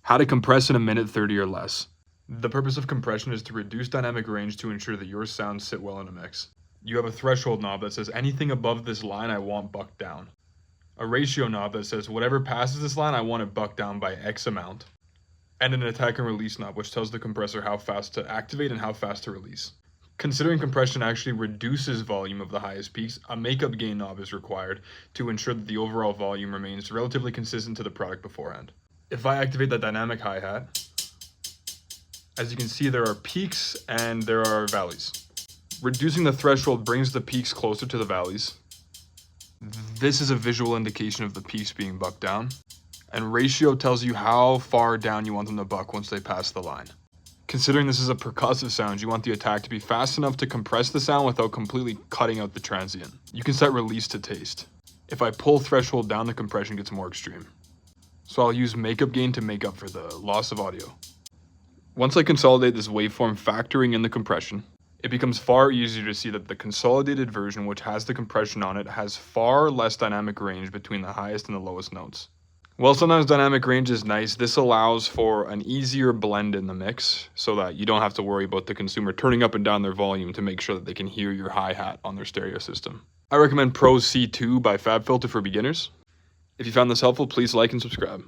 How to compress in a minute 30 or less. The purpose of compression is to reduce dynamic range to ensure that your sounds sit well in a mix. You have a threshold knob that says anything above this line I want bucked down. A ratio knob that says whatever passes this line I want it bucked down by X amount. And an attack and release knob which tells the compressor how fast to activate and how fast to release. Considering compression actually reduces volume of the highest peaks, a makeup gain knob is required to ensure that the overall volume remains relatively consistent to the product beforehand. If I activate the dynamic hi-hat, as you can see there are peaks and there are valleys. Reducing the threshold brings the peaks closer to the valleys. This is a visual indication of the peaks being bucked down. And ratio tells you how far down you want them to buck once they pass the line. Considering this is a percussive sound, you want the attack to be fast enough to compress the sound without completely cutting out the transient. You can set release to taste. If I pull threshold down, the compression gets more extreme. So I'll use makeup gain to make up for the loss of audio. Once I consolidate this waveform factoring in the compression, it becomes far easier to see that the consolidated version, which has the compression on it, has far less dynamic range between the highest and the lowest notes. While sometimes dynamic range is nice, this allows for an easier blend in the mix so that you don't have to worry about the consumer turning up and down their volume to make sure that they can hear your hi-hat on their stereo system. I recommend Pro C2 by FabFilter for beginners. If you found this helpful, please like and subscribe.